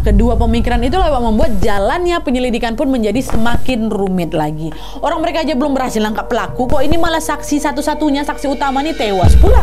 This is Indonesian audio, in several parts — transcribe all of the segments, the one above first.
kedua pemikiran itu lewat membuat jalannya penyelidikan pun menjadi semakin rumit lagi. Orang mereka aja belum berhasil nangkap pelaku, kok ini malah saksi satu-satunya, saksi utama nih tewas pula.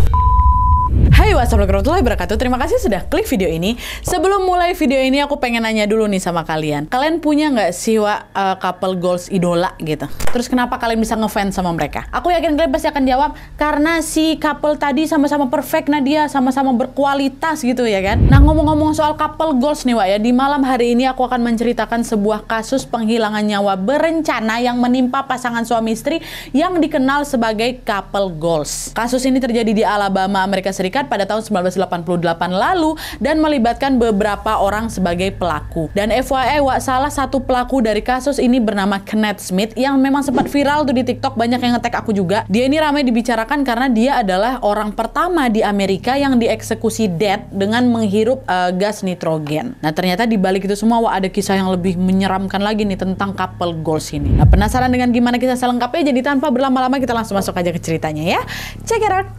Hai, wassalamualaikum warahmatullahi wabarakatuh. Terima kasih sudah klik video ini. Sebelum mulai video ini aku pengen nanya dulu nih sama kalian. Kalian punya nggak sih couple goals idola gitu? Terus kenapa kalian bisa ngefans sama mereka? Aku yakin kalian pasti akan jawab karena si couple tadi sama-sama perfect, Nadia, sama-sama berkualitas gitu ya kan. Nah, ngomong-ngomong soal couple goals nih Wak ya, di malam hari ini aku akan menceritakan sebuah kasus penghilangan nyawa berencana yang menimpa pasangan suami istri yang dikenal sebagai couple goals. Kasus ini terjadi di Alabama, Amerika Serikat pada tahun 1988 lalu dan melibatkan beberapa orang sebagai pelaku. Dan FYI, salah satu pelaku dari kasus ini bernama Kenneth Smith yang memang sempat viral tuh di TikTok, banyak yang nge-tag aku juga. Dia ini ramai dibicarakan karena dia adalah orang pertama di Amerika yang dieksekusi death dengan menghirup gas nitrogen. Nah, ternyata di balik itu semua ada kisah yang lebih menyeramkan lagi nih tentang couple goals ini. Nah, penasaran dengan gimana kisah selengkapnya? Jadi tanpa berlama-lama kita langsung masuk aja ke ceritanya ya. Check it out.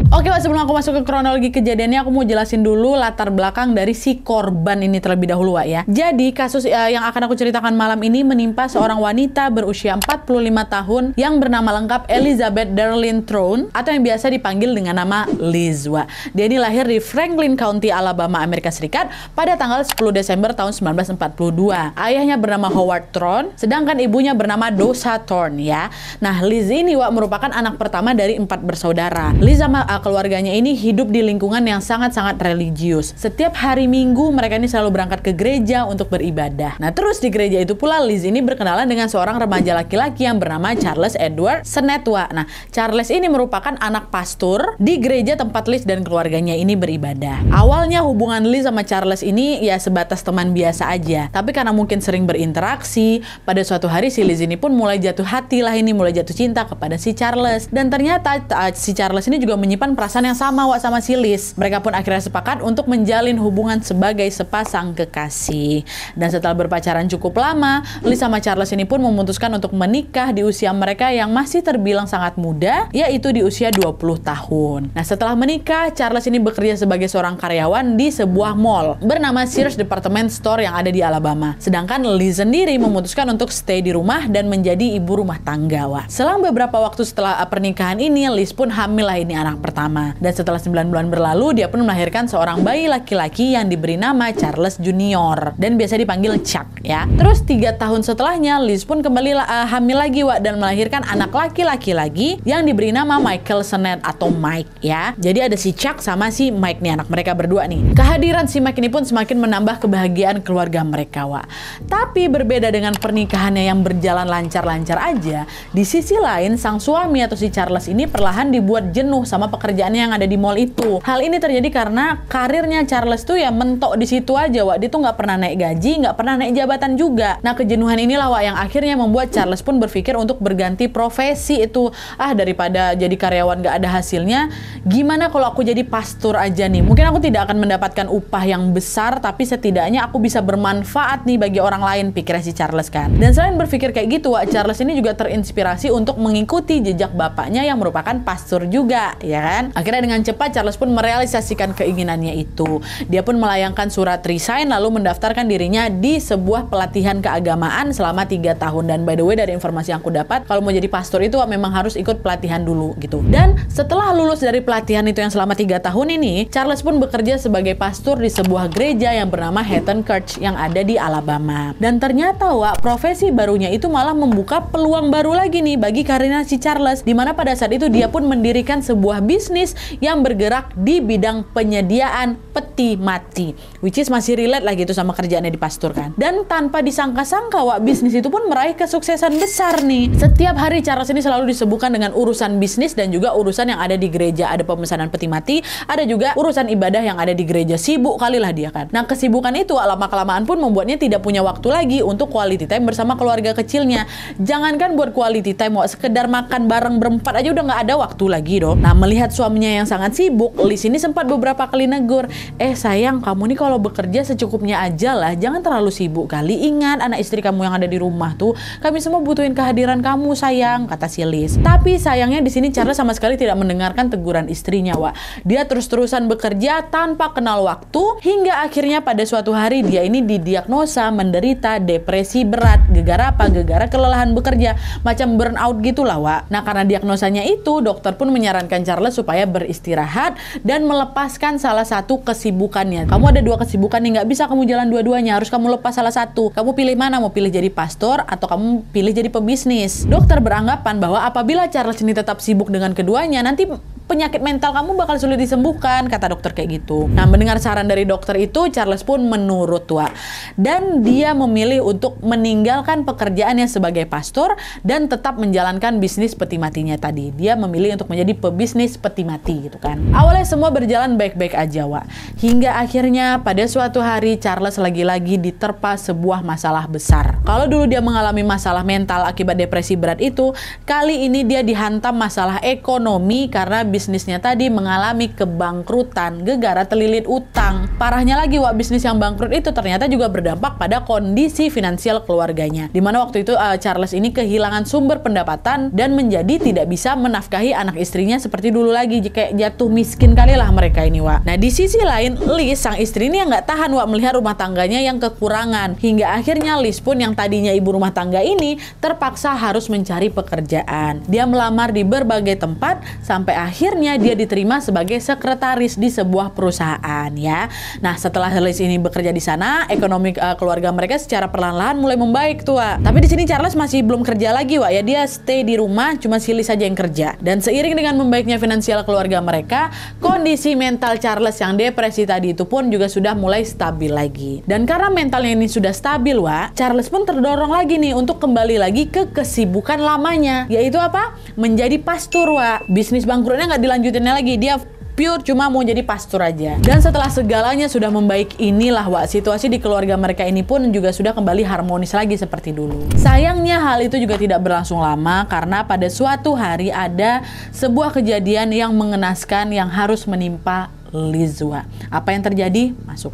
Oke, sebelum aku masuk ke kronologi kejadiannya, aku mau jelasin dulu latar belakang dari si korban ini terlebih dahulu, Wak ya. Jadi, kasus yang akan aku ceritakan malam ini menimpa seorang wanita berusia 45 tahun yang bernama lengkap Elizabeth Darlene Throne atau yang biasa dipanggil dengan nama Liz, Wak. Dia ini lahir di Franklin County, Alabama, Amerika Serikat pada tanggal 10 Desember tahun 1942. Ayahnya bernama Howard Throne, sedangkan ibunya bernama Dosa Thorne ya. Nah, Liz ini, Wak, merupakan anak pertama dari 4 bersaudara. Liz sama keluarganya ini hidup di lingkungan yang sangat-sangat religius. Setiap hari Minggu mereka ini selalu berangkat ke gereja untuk beribadah. Nah, terus di gereja itu pula Liz ini berkenalan dengan seorang remaja laki-laki yang bernama Charles Edward Senetwa. Nah, Charles ini merupakan anak pastor di gereja tempat Liz dan keluarganya ini beribadah. Awalnya hubungan Liz sama Charles ini ya sebatas teman biasa aja. Tapi karena mungkin sering berinteraksi, pada suatu hari si Liz ini pun mulai jatuh hati lah, ini mulai jatuh cinta kepada si Charles. Dan ternyata si Charles ini juga menyimpan perasaan yang sama Wak sama si Liz. Mereka pun akhirnya sepakat untuk menjalin hubungan sebagai sepasang kekasih. Dan setelah berpacaran cukup lama, Liz sama Charles ini pun memutuskan untuk menikah di usia mereka yang masih terbilang sangat muda, yaitu di usia 20 tahun. Nah, setelah menikah, Charles ini bekerja sebagai seorang karyawan di sebuah mall bernama Sears Department Store yang ada di Alabama. Sedangkan Liz sendiri memutuskan untuk stay di rumah dan menjadi ibu rumah tangga, Wak. Selang beberapa waktu setelah pernikahan ini, Liz pun hamil lah ini anak pertama. Dan setelah 9 bulan berlalu, dia pun melahirkan seorang bayi laki-laki yang diberi nama Charles Junior dan biasa dipanggil Chuck ya. Terus 3 tahun setelahnya, Liz pun kembali hamil lagi, Wak, dan melahirkan anak laki-laki lagi yang diberi nama Michael Sennett atau Mike ya. Jadi ada si Chuck sama si Mike nih, anak mereka berdua nih. Kehadiran si Mike ini pun semakin menambah kebahagiaan keluarga mereka, Wak. Tapi berbeda dengan pernikahannya yang berjalan lancar-lancar aja, di sisi lain sang suami atau si Charles ini perlahan dibuat jenuh sama pekerjaannya yang ada di mall itu. Hal ini terjadi karena karirnya Charles tuh ya mentok di situ aja, Wak. Dia tuh nggak pernah naik gaji, nggak pernah naik jabatan juga. Nah, kejenuhan inilah, Wak, yang akhirnya membuat Charles pun berpikir untuk berganti profesi itu. Daripada jadi karyawan nggak ada hasilnya, gimana kalau aku jadi pastor aja nih? Mungkin aku tidak akan mendapatkan upah yang besar, tapi setidaknya aku bisa bermanfaat nih bagi orang lain, pikirnya si Charles kan. Dan selain berpikir kayak gitu, Wak, Charles ini juga terinspirasi untuk mengikuti jejak bapaknya yang merupakan pastor juga, ya kan? Akhirnya dengan cepat Charles pun merealisasikan keinginannya itu. Dia pun melayangkan surat resign lalu mendaftarkan dirinya di sebuah pelatihan keagamaan selama 3 tahun. Dan by the way, dari informasi yang aku dapat, kalau mau jadi pastor itu memang harus ikut pelatihan dulu gitu. Dan setelah lulus dari pelatihan itu yang selama 3 tahun ini, Charles pun bekerja sebagai pastor di sebuah gereja yang bernama Heaton Church yang ada di Alabama. Dan ternyata, Wak, profesi barunya itu malah membuka peluang baru lagi nih bagi karirnya si Charles, dimana pada saat itu dia pun mendirikan sebuah bisnis yang bergerak di bidang penyediaan peti mati, which is masih relate lah gitu sama kerjaannya di pastor kan. Dan tanpa disangka-sangka, Wak, bisnis itu pun meraih kesuksesan besar nih. Setiap hari Charles ini selalu disebutkan dengan urusan bisnis dan juga urusan yang ada di gereja. Ada pemesanan peti mati, ada juga urusan ibadah yang ada di gereja. Sibuk kali lah dia kan. Nah, kesibukan itu lama-kelamaan pun membuatnya tidak punya waktu lagi untuk quality time bersama keluarga kecilnya. Jangankan buat quality time, Wak, sekedar makan bareng berempat aja udah nggak ada waktu lagi dong. Nah, melihat suaminya yang sangat sibuk, Liz ini sempat beberapa kali negur, sayang, kamu nih kalau bekerja secukupnya aja lah, jangan terlalu sibuk kali. Ingat anak istri kamu yang ada di rumah tuh, kami semua butuhin kehadiran kamu sayang, kata si Liz. Tapi sayangnya di sini Charles sama sekali tidak mendengarkan teguran istrinya, Wak. Dia terus-terusan bekerja tanpa kenal waktu, hingga akhirnya pada suatu hari dia ini didiagnosa menderita depresi berat. Gegara apa? Gegara kelelahan bekerja, macam burnout gitulah, Wak. Nah, karena diagnosanya itu, dokter pun menyarankan Charles supaya beristirahat dan melepaskan salah satu kesibukannya. Kamu ada 2 kesibukan nih, nggak bisa kamu jalan dua-duanya, harus kamu lepas salah satu. Kamu pilih mana? Mau pilih jadi pastor atau kamu pilih jadi pebisnis? Dokter beranggapan bahwa apabila Charles ini tetap sibuk dengan keduanya, nanti penyakit mental kamu bakal sulit disembuhkan, kata dokter kayak gitu. Nah, mendengar saran dari dokter itu, Charles pun menurut, Wak. Dan dia memilih untuk meninggalkan pekerjaannya sebagai pastor dan tetap menjalankan bisnis peti matinya tadi. Dia memilih untuk menjadi pebisnis peti mati gitu kan. Awalnya semua berjalan baik-baik aja, Wak. Hingga akhirnya pada suatu hari Charles lagi-lagi diterpa sebuah masalah besar. Kalau dulu dia mengalami masalah mental akibat depresi berat itu, kali ini dia dihantam masalah ekonomi karena bisnisnya tadi mengalami kebangkrutan gegara terlilit utang. Parahnya lagi, Wak, bisnis yang bangkrut itu ternyata juga berdampak pada kondisi finansial keluarganya. Dimana waktu itu Charles ini kehilangan sumber pendapatan dan menjadi tidak bisa menafkahi anak istrinya seperti dulu lagi. Kayak jatuh miskin kali lah mereka ini, Wak. Nah, di sisi lain, Liz, sang istri ini yang nggak tahan, Wak, melihat rumah tangganya yang kekurangan. Hingga akhirnya Liz pun yang tadinya ibu rumah tangga ini terpaksa harus mencari pekerjaan. Dia melamar di berbagai tempat sampai akhirnya dia diterima sebagai sekretaris di sebuah perusahaan ya. Nah, setelah Liz ini bekerja di sana, ekonomi keluarga mereka secara perlahan-lahan mulai membaik tuh, Wak. Tapi di sini Charles masih belum kerja lagi, Wak, ya. Dia stay di rumah, cuma si Liz saja yang kerja. Dan seiring dengan membaiknya finansial keluarga mereka, kondisi mental Charles yang depresi tadi itu pun juga sudah mulai stabil lagi. Dan karena mentalnya ini sudah stabil, Wak, Charles pun terdorong lagi nih untuk kembali lagi ke kesibukan lamanya, yaitu apa? Menjadi pastor, Wak. Bisnis bangkrutnya nggak dilanjutinnya lagi, dia pure cuma mau jadi pastor aja. Dan setelah segalanya sudah membaik inilah, Wak, situasi di keluarga mereka ini pun juga sudah kembali harmonis lagi seperti dulu. Sayangnya hal itu juga tidak berlangsung lama karena pada suatu hari ada sebuah kejadian yang mengenaskan yang harus menimpa Liz, Wak. Apa yang terjadi? Masuk.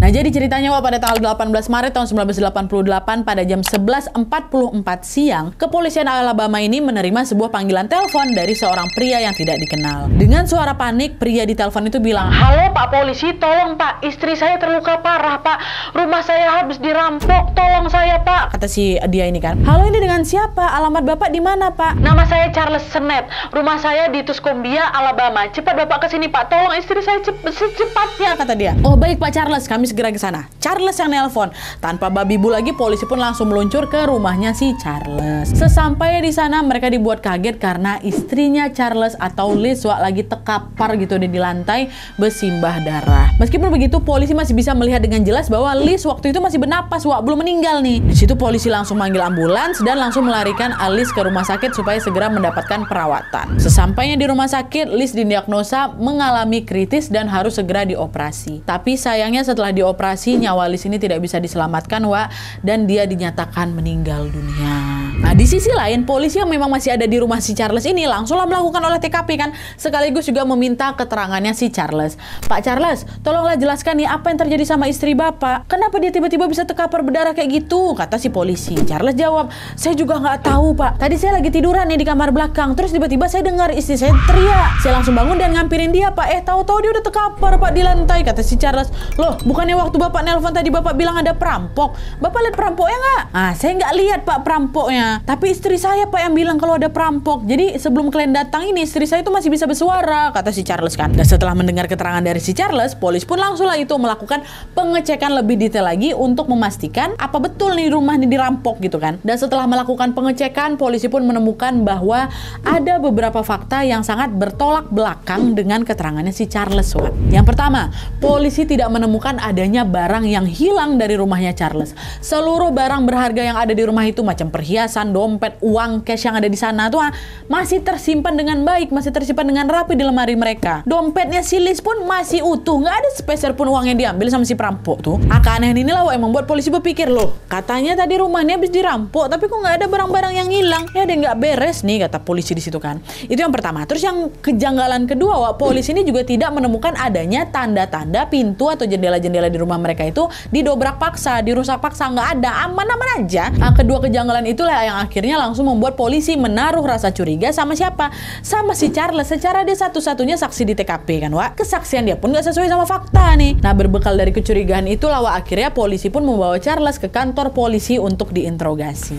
Nah, jadi ceritanya, Wak, pada tanggal 18 Maret tahun 1988 pada jam 11.44 siang, kepolisian Alabama ini menerima sebuah panggilan telepon dari seorang pria yang tidak dikenal. Dengan suara panik, pria di telepon itu bilang, "Halo Pak Polisi, tolong Pak, istri saya terluka parah Pak, rumah saya habis dirampok, tolong saya Pak," kata si dia ini kan. "Halo, ini dengan siapa? Alamat Bapak di mana Pak?" "Nama saya Charles Sennett, rumah saya di Tuscumbia, Alabama. Cepat Bapak ke sini Pak, tolong istri saya secepatnya," kata dia. "Oh baik Pak Charles, kami segera ke sana." Charles yang nelpon. Tanpa babi bu lagi, polisi pun langsung meluncur ke rumahnya si Charles. Sesampainya di sana, mereka dibuat kaget karena istrinya Charles atau Liz, Wak, lagi terkapar gitu di lantai bersimbah darah. Meskipun begitu, polisi masih bisa melihat dengan jelas bahwa Liz waktu itu masih bernapas, Wak, belum meninggal nih. Di situ polisi langsung manggil ambulans dan langsung melarikan Liz ke rumah sakit supaya segera mendapatkan perawatan. Sesampainya di rumah sakit, Liz didiagnosa mengalami kritis dan harus segera dioperasi. Tapi sayangnya setelah dioperasi, nyawa Liz ini tidak bisa diselamatkan, Wak, dan dia dinyatakan meninggal dunia. Nah, di sisi lain, polisi yang memang masih ada di rumah si Charles ini langsunglah melakukan olah TKP kan, sekaligus juga meminta keterangannya si Charles. "Pak Charles, tolonglah jelaskan nih apa yang terjadi sama istri Bapak. Kenapa dia tiba-tiba bisa terkapar berdarah kayak gitu?" kata si polisi. Charles jawab, "Saya juga nggak tahu Pak. Tadi saya lagi tiduran nih di kamar belakang, terus tiba-tiba saya dengar istri saya teriak. Saya langsung bangun dan ngampirin dia Pak. Tahu-tahu dia udah terkapar Pak di lantai," kata si Charles. "Loh, bukannya waktu Bapak nelpon tadi Bapak bilang ada perampok? Bapak lihat perampoknya nggak?" "Ah, saya nggak lihat Pak perampoknya. Tapi istri saya Pak yang bilang kalau ada perampok. Jadi sebelum kalian datang ini istri saya itu masih bisa bersuara," kata si Charles kan. Dan setelah mendengar keterangan dari si Charles, polisi pun langsunglah itu melakukan pengecekan lebih detail lagi untuk memastikan apa betul nih rumah ini dirampok gitu kan. Dan setelah melakukan pengecekan, polisi pun menemukan bahwa ada beberapa fakta yang sangat bertolak belakang dengan keterangannya si Charles, Wak. Yang pertama, polisi tidak menemukan adanya barang yang hilang dari rumahnya Charles. Seluruh barang berharga yang ada di rumah itu, macam perhiasan, perhiasan, dompet, uang cash yang ada di sana tuh masih tersimpan dengan baik, masih tersimpan dengan rapi di lemari mereka. Dompetnya si Liz pun masih utuh, nggak ada sepeser pun uang yang diambil sama si perampok tuh. Keanehan inilah yang membuat polisi berpikir, loh, katanya tadi rumahnya habis dirampok, tapi kok nggak ada barang-barang yang hilang? Ya ada nggak beres nih, kata polisi di situ kan. Itu yang pertama. Terus yang kejanggalan kedua, polisi ini juga tidak menemukan adanya tanda-tanda pintu atau jendela-jendela di rumah mereka itu didobrak paksa, dirusak paksa, nggak ada, aman-aman aja. Kedua kejanggalan itulah yang akhirnya langsung membuat polisi menaruh rasa curiga sama siapa? Sama si Charles. Secara dia satu-satunya saksi di TKP kan, Wak. Kesaksian dia pun nggak sesuai sama fakta nih. Nah, berbekal dari kecurigaan itulah, Wak, akhirnya polisi pun membawa Charles ke kantor polisi untuk diinterogasi.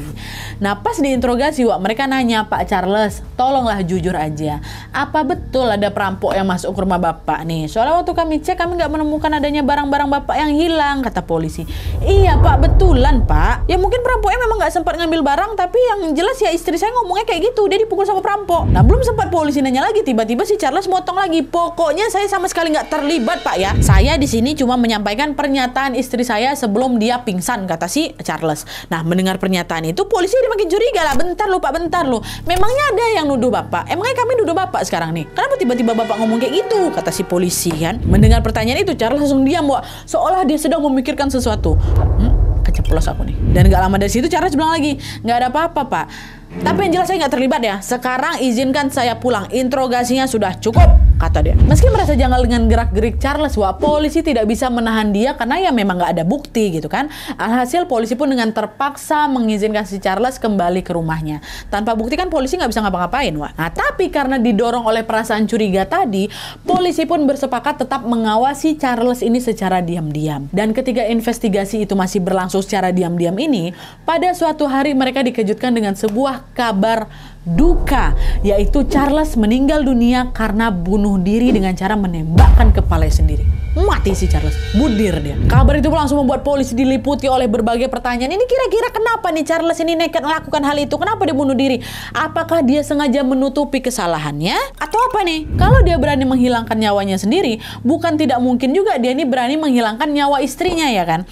Nah, pas diinterogasi, Wak, mereka nanya, Pak Charles, tolonglah jujur aja. Apa betul ada perampok yang masuk ke rumah Bapak nih? Soalnya waktu kami cek, kami nggak menemukan adanya barang-barang Bapak yang hilang, kata polisi. Iya, Pak, betulan, Pak. Ya mungkin perampoknya memang nggak sempat ngambil barang, tapi yang jelas ya istri saya ngomongnya kayak gitu, dia dipukul sama perampok. Nah, belum sempat polisi nanya lagi, tiba-tiba si Charles motong lagi. Pokoknya saya sama sekali nggak terlibat, Pak ya. Saya di sini cuma menyampaikan pernyataan istri saya sebelum dia pingsan, kata si Charles. Nah, mendengar pernyataan itu, polisi makin curiga lah. Bentar lo, Pak, bentar lo. Memangnya ada yang nuduh Bapak? Emangnya kami nuduh Bapak sekarang nih? Kenapa tiba-tiba Bapak ngomong kayak gitu? Kata si polisi kan. Mendengar pertanyaan itu, Charles langsung diam, Wak. Seolah dia sedang memikirkan sesuatu. Keceplos aku nih. Dan gak lama dari situ Charles bilang lagi, nggak ada apa-apa, Pak. Tapi yang jelas saya nggak terlibat ya. Sekarang izinkan saya pulang. Interogasinya sudah cukup, kata dia. Meski merasa janggal dengan gerak-gerik Charles, Wak, polisi tidak bisa menahan dia karena ya memang nggak ada bukti gitu kan. Alhasil polisi pun dengan terpaksa mengizinkan si Charles kembali ke rumahnya. Tanpa bukti kan polisi nggak bisa ngapa-ngapain, Wak. Nah, tapi karena didorong oleh perasaan curiga tadi, polisi pun bersepakat tetap mengawasi Charles ini secara diam-diam. Dan ketika investigasi itu masih berlangsung secara diam-diam ini, pada suatu hari mereka dikejutkan dengan sebuah kabar duka, yaitu Charles meninggal dunia karena bunuh diri dengan cara menembakkan kepalanya sendiri. Mati si Charles, budir dia. Kabar itu langsung membuat polisi diliputi oleh berbagai pertanyaan. Ini kira-kira kenapa nih Charles ini nekat melakukan hal itu? Kenapa dia bunuh diri? Apakah dia sengaja menutupi kesalahannya? Atau apa nih? Kalau dia berani menghilangkan nyawanya sendiri, bukan tidak mungkin juga dia ini berani menghilangkan nyawa istrinya, ya kan?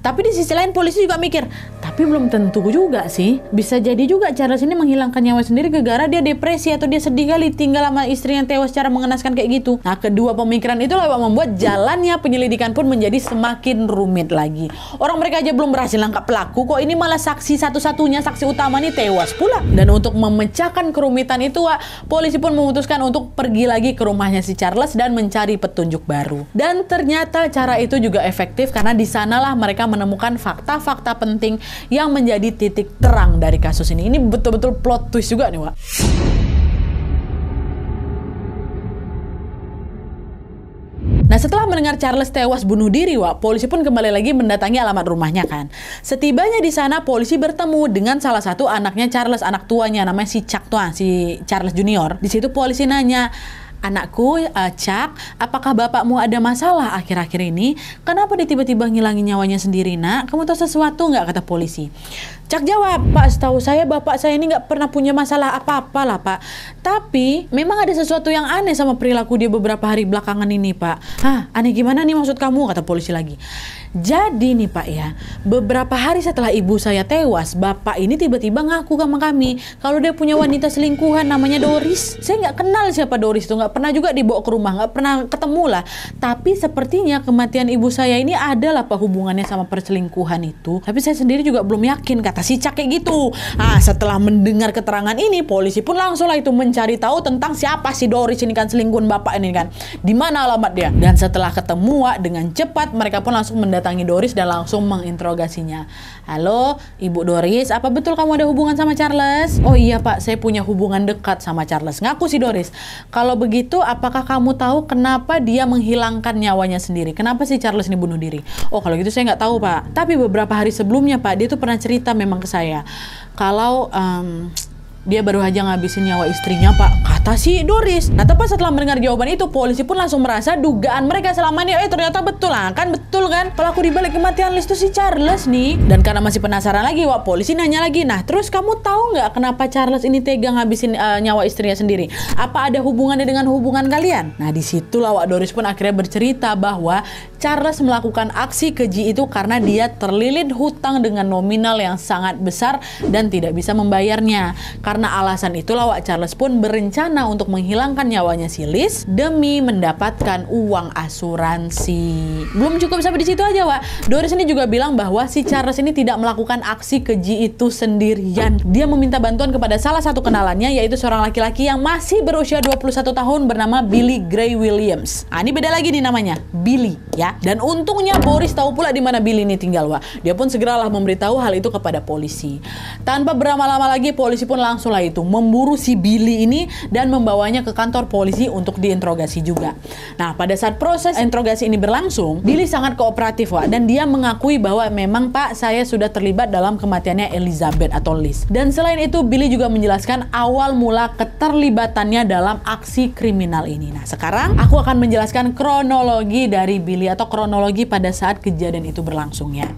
Tapi di sisi lain polisi juga mikir, tapi belum tentu juga sih. Bisa jadi juga Charles ini menghilangkan nyawa sendiri gara-gara dia depresi atau dia sedih kali tinggal sama istri yang tewas secara mengenaskan kayak gitu. Nah, kedua pemikiran itu yang membuat jalannya penyelidikan pun menjadi semakin rumit lagi. Orang mereka aja belum berhasil nangkap pelaku, kok ini malah saksi satu-satunya, saksi utama nih tewas pula. Dan untuk memecahkan kerumitan itu, Wak, polisi pun memutuskan untuk pergi lagi ke rumahnya si Charles dan mencari petunjuk baru. Dan ternyata cara itu juga efektif karena di sanalah mereka menemukan fakta-fakta penting yang menjadi titik terang dari kasus ini. Ini betul-betul plot twist juga nih, Wak. Nah, setelah mendengar Charles tewas bunuh diri, Wak, polisi pun kembali lagi mendatangi alamat rumahnya kan. Setibanya di sana, polisi bertemu dengan salah satu anaknya Charles, anak tuanya, namanya si Chuck tuh, si Charles Junior. Di situ polisi nanya, anakku, Chuck, apakah bapakmu ada masalah akhir-akhir ini? Kenapa dia tiba-tiba ngilangin nyawanya sendiri, nak? Kamu tahu sesuatu nggak? Kata polisi. Chuck jawab, Pak, setahu saya bapak saya ini nggak pernah punya masalah apa-apa lah, Pak. Tapi memang ada sesuatu yang aneh sama perilaku dia beberapa hari belakangan ini, Pak. Hah, aneh gimana nih maksud kamu? Kata polisi lagi. Jadi nih, Pak ya, beberapa hari setelah ibu saya tewas, bapak ini tiba-tiba ngaku sama kami kalau dia punya wanita selingkuhan namanya Doris. Saya nggak kenal siapa Doris itu, nggak pernah juga dibawa ke rumah, nggak pernah ketemu lah. Tapi sepertinya kematian ibu saya ini adalah apa hubungannya sama perselingkuhan itu. Tapi saya sendiri juga belum yakin, kata si Chuck kayak gitu. Nah, setelah mendengar keterangan ini, polisi pun langsung lah itu mencari tahu tentang siapa si Doris ini kan, selingkuhan bapak ini kan. Di mana alamat dia? Dan setelah ketemu, Wak, dengan cepat mereka pun langsung mendatangi Doris dan langsung menginterogasinya. Halo, Ibu Doris, apa betul kamu ada hubungan sama Charles? Oh iya, Pak, saya punya hubungan dekat sama Charles. Ngaku si Doris. Kalau begitu, apakah kamu tahu kenapa dia menghilangkan nyawanya sendiri? Kenapa si Charles ini bunuh diri? Oh, kalau gitu saya nggak tahu, Pak. Tapi beberapa hari sebelumnya, Pak, dia tuh pernah cerita memang ke saya. Kalau Dia baru aja ngabisin nyawa istrinya, Pak, kata si Doris. Nah, tepat setelah mendengar jawaban itu, polisi pun langsung merasa dugaan mereka selama ini, ternyata betul lah kan, betul kan? Pelaku dibalik kematian Liz itu si Charles nih. Dan karena masih penasaran lagi, Wak, polisi nanya lagi, nah terus kamu tahu nggak kenapa Charles ini tega ngabisin nyawa istrinya sendiri? Apa ada hubungannya dengan hubungan kalian? Nah, disitulah Wak Doris pun akhirnya bercerita bahwa Charles melakukan aksi keji itu karena dia terlilit hutang dengan nominal yang sangat besar dan tidak bisa membayarnya. Karena alasan itulah Wak Charles pun berencana untuk menghilangkan nyawanya si Liz demi mendapatkan uang asuransi. Belum cukup sampai di situ aja, Wak. Doris ini juga bilang bahwa si Charles ini tidak melakukan aksi keji itu sendirian. Dia meminta bantuan kepada salah satu kenalannya, yaitu seorang laki-laki yang masih berusia 21 tahun bernama Billy Gray Williams. Ah, ini beda lagi nih namanya, Billy ya. Dan untungnya Boris tahu pula di mana Billy ini tinggal, Wak. Dia pun segeralah memberitahu hal itu kepada polisi. Tanpa berlama-lama lagi, polisi pun langsung lah itu memburu si Billy ini dan membawanya ke kantor polisi untuk diinterogasi juga. Nah, pada saat proses interogasi ini berlangsung, Billy sangat kooperatif, Wak, dan dia mengakui bahwa memang, Pak, saya sudah terlibat dalam kematiannya Elizabeth atau Liz. Dan selain itu, Billy juga menjelaskan awal mula keterlibatannya dalam aksi kriminal ini. Nah, sekarang aku akan menjelaskan kronologi dari Billy atau kronologi pada saat kejadian itu berlangsung ya.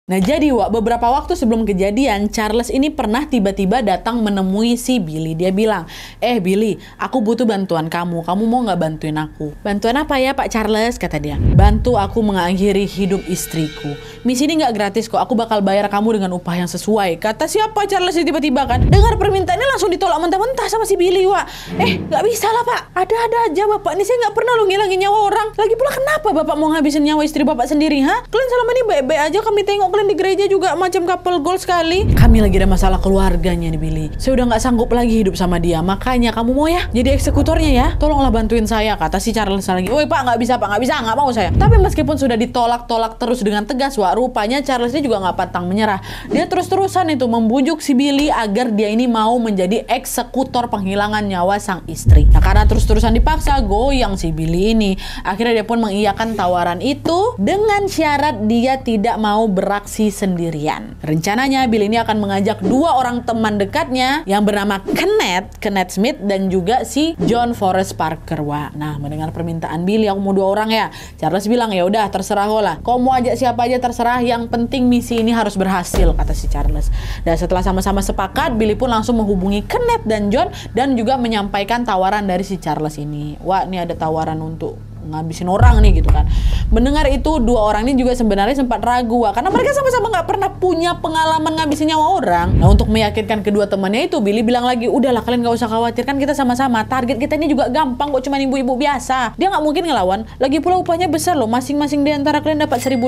Nah, jadi Wak, beberapa waktu sebelum kejadian, Charles ini pernah tiba-tiba datang menemui si Billy. Dia bilang, Billy, aku butuh bantuan kamu. Kamu mau nggak bantuin aku? Bantuan apa ya, Pak Charles? Kata dia. Bantu aku mengakhiri hidup istriku. Misi ini nggak gratis kok. Aku bakal bayar kamu dengan upah yang sesuai. Kata siapa Charles tiba-tiba kan? Dengar permintaannya langsung ditolak mentah-mentah sama si Billy, Wak. Nggak bisa lah, Pak. Ada-ada aja, Bapak. Ini saya nggak pernah lo ngilangin nyawa orang. Lagi pula kenapa Bapak mau ngabisin nyawa istri Bapak sendiri, ha? Kalian selama ini baik-baik aja, kami tengok kalian di gereja juga macam couple goal sekali. Kami lagi ada masalah keluarganya nih, Billy. Saya udah nggak sanggup lagi hidup sama dia. Makanya kamu mau ya jadi eksekutornya ya? Tolonglah bantuin saya, kata si Charles lagi. Woi Pak, nggak bisa Pak, nggak mau saya. Tapi meskipun sudah ditolak-tolak terus dengan tegas, Wak, rupanya Charles ini juga nggak pantang menyerah. Dia terus-terusan itu membujuk si Billy agar dia ini mau menjadi eksekutor penghilangan nyawa sang istri. Nah, karena terus-terusan dipaksa, goyang si Billy ini. Akhirnya dia pun mengiyakan tawaran itu dengan syarat dia tidak mau beraksi sendirian. Rencananya Billy ini akan mengajak dua orang teman dekatnya yang bernama Kenneth Smith dan juga si John Forrest Parker, Wak. Nah, mendengar permintaan Billy, aku mau dua orang ya. Charles bilang, ya udah terserah lo lah. Kau mau ajak siapa aja terserah, yang penting misi ini harus berhasil, kata si Charles. Dan setelah sama-sama sepakat, Billy pun langsung menghubungi Kenneth dan John dan juga menyampaikan tawaran dari si Charles ini. Wak, ini ada tawaran untuk ngabisin orang nih gitu kan. Mendengar itu, dua orang ini juga sebenarnya sempat ragu, Wak, karena mereka sama-sama nggak pernah punya pengalaman ngabisin nyawa orang. Nah, untuk meyakinkan kedua temannya itu, Billy bilang lagi, udahlah kalian nggak usah khawatir, kan kita sama-sama. Target kita ini juga gampang kok, cuma ibu-ibu biasa. Dia nggak mungkin ngelawan. Lagi pula upahnya besar loh, masing-masing di antara kalian dapat $1.000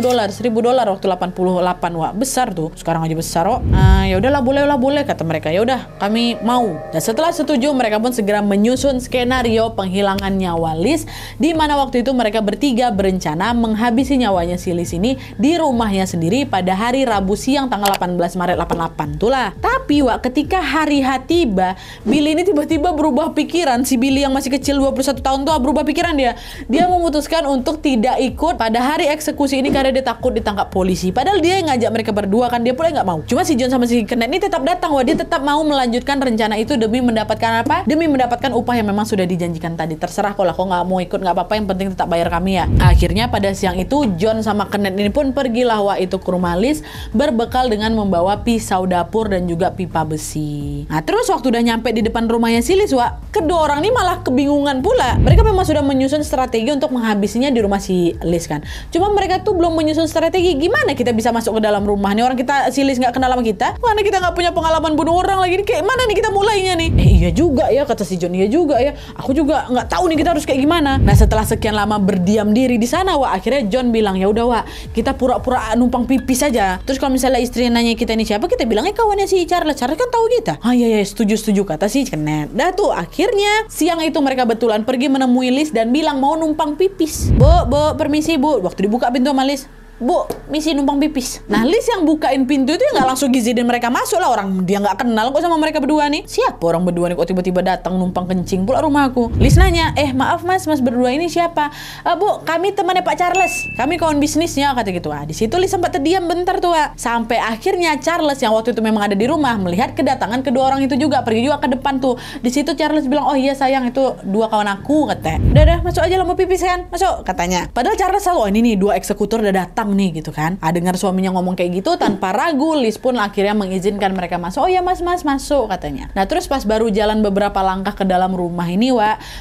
waktu 88, Wak. Besar tuh. Sekarang aja besar, kok. Ya udahlah, boleh, kata mereka. Ya udah, kami mau. Dan setelah setuju, mereka pun segera menyusun skenario penghilangan nyawa Liz, di mana waktu itu mereka bertiga berencana menghabisi nyawanya si Liz ini di rumahnya sendiri pada hari Rabu siang tanggal 18 Maret 88. Itulah. Tapi, Wak, ketika hari H tiba, Billy ini tiba-tiba berubah pikiran. Si Billy yang masih kecil 21 tahun tuh berubah pikiran dia. Dia memutuskan untuk tidak ikut pada hari eksekusi ini karena dia takut ditangkap polisi. Padahal dia yang ngajak mereka berdua kan, dia pula nggak mau. Cuma si John sama si Kenneth ini tetap datang, Wak. Dia tetap mau melanjutkan rencana itu demi mendapatkan apa? Demi mendapatkan upah yang memang sudah dijanjikan tadi. Terserah kok lah, kok nggak mau ikut nggak apa-apa, yang penting tetap bayar kami ya. Akhirnya pada siang itu John sama Kenneth ini pun pergilah, Wak, itu ke rumah Liz berbekal dengan membawa pisau dapur dan juga pipa besi. Nah, terus waktu udah nyampe di depan rumahnya si Liz, Wak, kedua orang ini malah kebingungan pula. Mereka memang sudah menyusun strategi untuk menghabisinya di rumah si Liz kan. Cuma mereka tuh belum menyusun strategi gimana kita bisa masuk ke dalam rumah nih, orang kita si Liz nggak kenal sama kita. Mana kita nggak punya pengalaman bunuh orang lagi nih, kayak mana nih kita mulainya nih? Iya juga ya, kata si John. Iya juga ya. Aku juga nggak tahu nih kita harus kayak gimana. Nah, setelah sekian lama berdiam diri di sana, Wak, akhirnya John bilang, ya udah, Wak, kita pura-pura numpang pipis aja. Terus kalau misalnya istri nanya kita ini siapa, kita bilangnya kawannya si Charles. Charles kan tahu kita. Iya, setuju, kata si Kenneth. Dah tuh, akhirnya siang itu mereka betulan pergi menemui Liz dan bilang mau numpang pipis. Bu, permisi Bu. Waktu dibuka pintu sama Liz, Bu, misi numpang pipis. Nah, Liz yang bukain pintu itu ya nggak langsung ngizinin mereka masuk lah. Orang dia nggak kenal kok sama mereka berdua nih. Siapa orang berdua nih kok tiba-tiba datang numpang kencing pula rumahku. Liz nanya, maaf mas berdua ini siapa? Bu, kami temannya Pak Charles. Kami kawan bisnisnya, kata gitu. Di situ Liz sempat terdiam bentar tuh, sampai akhirnya Charles yang waktu itu memang ada di rumah melihat kedatangan kedua orang itu juga, pergi juga ke depan tuh. Di situ Charles bilang, oh iya sayang, itu dua kawan aku, kata. Udah masuk aja, lo mau pipis kan? Masuk, katanya. Padahal Charles selalu, oh ini nih dua eksekutor udah datang nih gitu kan. Dengar suaminya ngomong kayak gitu tanpa ragu, Liz pun akhirnya mengizinkan mereka masuk. Oh iya mas masuk, katanya. Nah terus pas baru jalan beberapa langkah ke dalam rumah ini,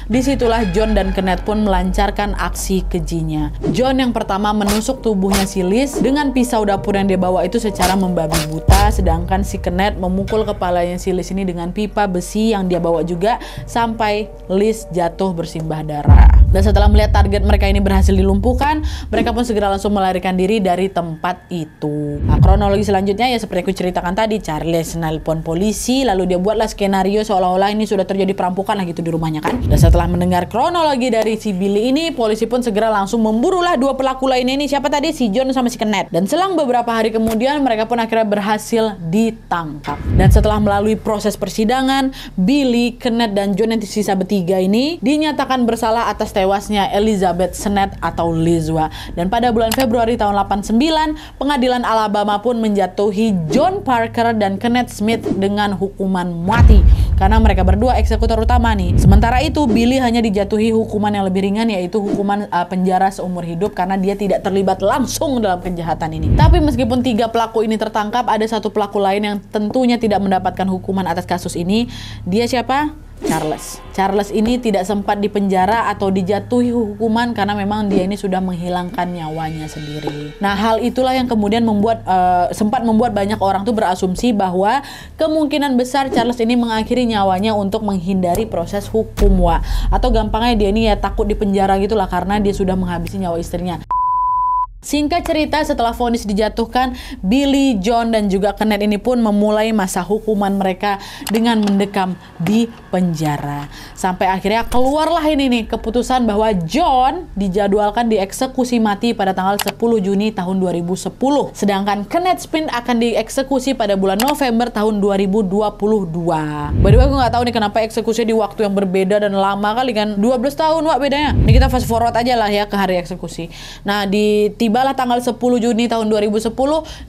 disitulah John dan Kenneth pun melancarkan aksi kejinya. John yang pertama menusuk tubuhnya si Liz dengan pisau dapur yang dia bawa itu secara membabi buta, sedangkan si Kenneth memukul kepalanya si Liz ini dengan pipa besi yang dia bawa juga sampai Liz jatuh bersimbah darah. Dan setelah melihat target mereka ini berhasil dilumpuhkan, mereka pun segera langsung melarikan diri dari tempat itu. Nah, kronologi selanjutnya ya seperti aku ceritakan tadi, Charles nelpon polisi, lalu dia buatlah skenario seolah-olah ini sudah terjadi perampokan lah gitu di rumahnya kan. Dan setelah mendengar kronologi dari si Billy ini, polisi pun segera langsung memburulah dua pelaku lainnya ini, siapa tadi? Si John sama si Kenneth. Dan selang beberapa hari kemudian mereka pun akhirnya berhasil ditangkap. Dan setelah melalui proses persidangan, Billy, Kenneth, dan John yang sisa bertiga ini dinyatakan bersalah atas tewasnya Elizabeth Sennett atau Liz. Dan pada bulan Februari tahun 89, pengadilan Alabama pun menjatuhi John Parker dan Kenneth Smith dengan hukuman mati karena mereka berdua eksekutor utama nih. Sementara itu Billy hanya dijatuhi hukuman yang lebih ringan, yaitu hukuman penjara seumur hidup karena dia tidak terlibat langsung dalam kejahatan ini. Tapi meskipun tiga pelaku ini tertangkap, ada satu pelaku lain yang tentunya tidak mendapatkan hukuman atas kasus ini. Dia siapa? Charles. Charles ini tidak sempat dipenjara atau dijatuhi hukuman karena memang dia ini sudah menghilangkan nyawanya sendiri. Nah, hal itulah yang kemudian sempat membuat banyak orang tuh berasumsi bahwa kemungkinan besar Charles ini mengakhiri nyawanya untuk menghindari proses hukum, atau gampangnya dia ini ya takut dipenjara gitulah karena dia sudah menghabisi nyawa istrinya. Singkat cerita, setelah vonis dijatuhkan, Billy, John, dan juga Kenneth ini pun memulai masa hukuman mereka dengan mendekam di penjara. Sampai akhirnya keluarlah ini nih keputusan bahwa John dijadwalkan dieksekusi mati pada tanggal 10 Juni tahun 2010. Sedangkan Kenneth Smith akan dieksekusi pada bulan November tahun 2022. By the way, aku nggak tahu nih kenapa eksekusi di waktu yang berbeda dan lama kali kan. 12 tahun bedanya. Ini kita fast forward aja lah ya ke hari eksekusi. Nah, tibalah tanggal 10 Juni tahun 2010,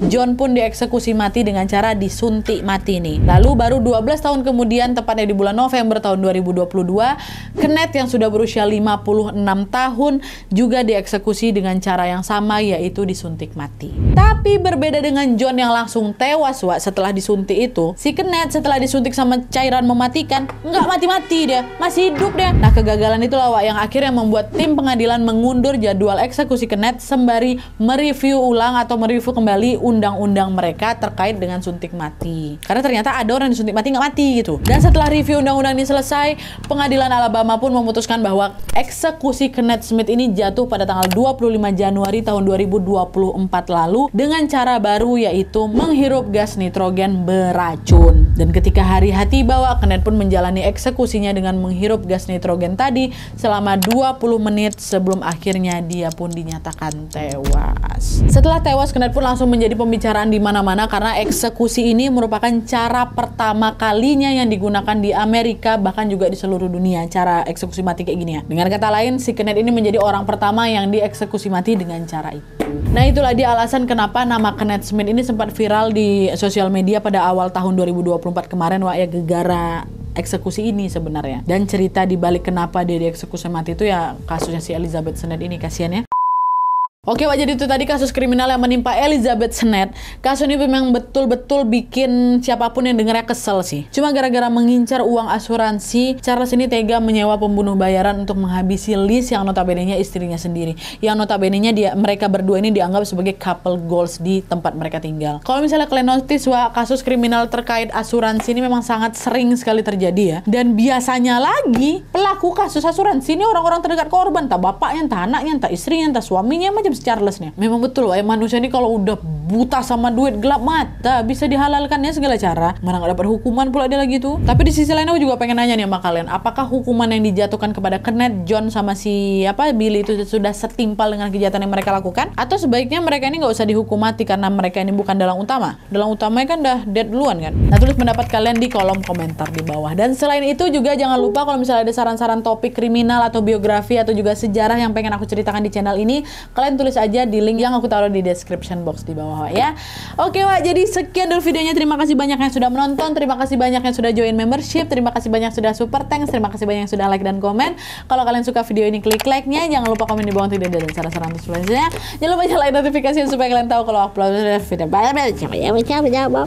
John pun dieksekusi mati dengan cara disuntik mati nih. Lalu baru 12 tahun kemudian, tepatnya di bulan November tahun 2022, Kenneth yang sudah berusia 56 tahun juga dieksekusi dengan cara yang sama, yaitu disuntik mati. Tapi berbeda dengan John yang langsung tewas setelah disuntik itu, si Kenneth setelah disuntik sama cairan mematikan, nggak mati-mati dia, masih hidup dia. Nah, kegagalan itulah yang akhirnya membuat tim pengadilan mengundur jadwal eksekusi Kenneth sembari mereview ulang atau mereview kembali undang-undang mereka terkait dengan suntik mati. Karena ternyata ada orang disuntik mati nggak mati gitu. Dan setelah review undang-undang ini selesai, pengadilan Alabama pun memutuskan bahwa eksekusi Kenneth Smith ini jatuh pada tanggal 25 Januari tahun 2024 lalu dengan cara baru, yaitu menghirup gas nitrogen beracun. Dan ketika hari tiba, Kenneth pun menjalani eksekusinya dengan menghirup gas nitrogen tadi selama 20 menit sebelum akhirnya dia pun dinyatakan tewas. Setelah tewas, Kenneth pun langsung menjadi pembicaraan di mana-mana karena eksekusi ini merupakan cara pertama kalinya yang digunakan di Amerika, bahkan juga di seluruh dunia, cara eksekusi mati kayak gini ya. Dengan kata lain, si Kenneth ini menjadi orang pertama yang dieksekusi mati dengan cara itu. Nah, itulah dia alasan kenapa nama Kenneth Smith ini sempat viral di sosial media pada awal tahun 2024 kemarin, gegara eksekusi ini sebenarnya. Dan cerita dibalik kenapa dia dieksekusi mati itu ya kasusnya si Elizabeth Sennett ini, kasihan ya. Oke, jadi itu tadi kasus kriminal yang menimpa Elizabeth Sennett. Kasus ini memang betul-betul bikin siapapun yang dengarnya kesel sih. Cuma gara-gara mengincar uang asuransi, Charles ini tega menyewa pembunuh bayaran untuk menghabisi Liz yang notabene-nya istrinya sendiri. Yang notabene-nya mereka berdua ini dianggap sebagai couple goals di tempat mereka tinggal. Kalau misalnya kalian notice, kasus kriminal terkait asuransi ini memang sangat sering sekali terjadi ya. Dan biasanya lagi pelaku kasus asuransi ini orang-orang terdekat korban, entah bapaknya, entah anaknya, entah istrinya, entah suaminya, macam Charles nih. Memang betul manusia ini kalau udah buta sama duit, gelap mata, bisa dihalalkan ya segala cara. Mana nggak dapat hukuman pula dia lagi tuh. Tapi di sisi lain aku juga pengen nanya nih sama kalian, apakah hukuman yang dijatuhkan kepada Kenneth, John sama si Billy itu sudah setimpal dengan kejahatan yang mereka lakukan? Atau sebaiknya mereka ini nggak usah dihukum mati karena mereka ini bukan dalang utama? Dalang utamanya kan udah dead duluan kan? Nah, tulis pendapat kalian di kolom komentar di bawah. Dan selain itu juga jangan lupa kalau misalnya ada saran-saran topik kriminal atau biografi atau juga sejarah yang pengen aku ceritakan di channel ini, kalian tulis aja di link yang aku taruh di description box di bawah ya. Oke Wak, jadi sekian dulu videonya. Terima kasih banyak yang sudah menonton, terima kasih banyak yang sudah join membership, terima kasih banyak yang sudah super thanks, terima kasih banyak yang sudah like dan komen. Kalau kalian suka video ini, klik like-nya, jangan lupa komen di bawah untuk ide dan saran-saran selanjutnya. Jangan lupa nyalain notifikasi supaya kalian tahu kalau upload video baru.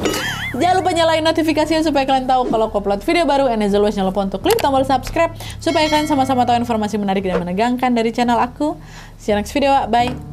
Jangan lupa nyalain notifikasi supaya kalian tahu kalau aku upload video baru. And as always, jangan lupa untuk klik tombol subscribe supaya kalian sama-sama tahu informasi menarik dan menegangkan dari channel aku. See you next video, bye.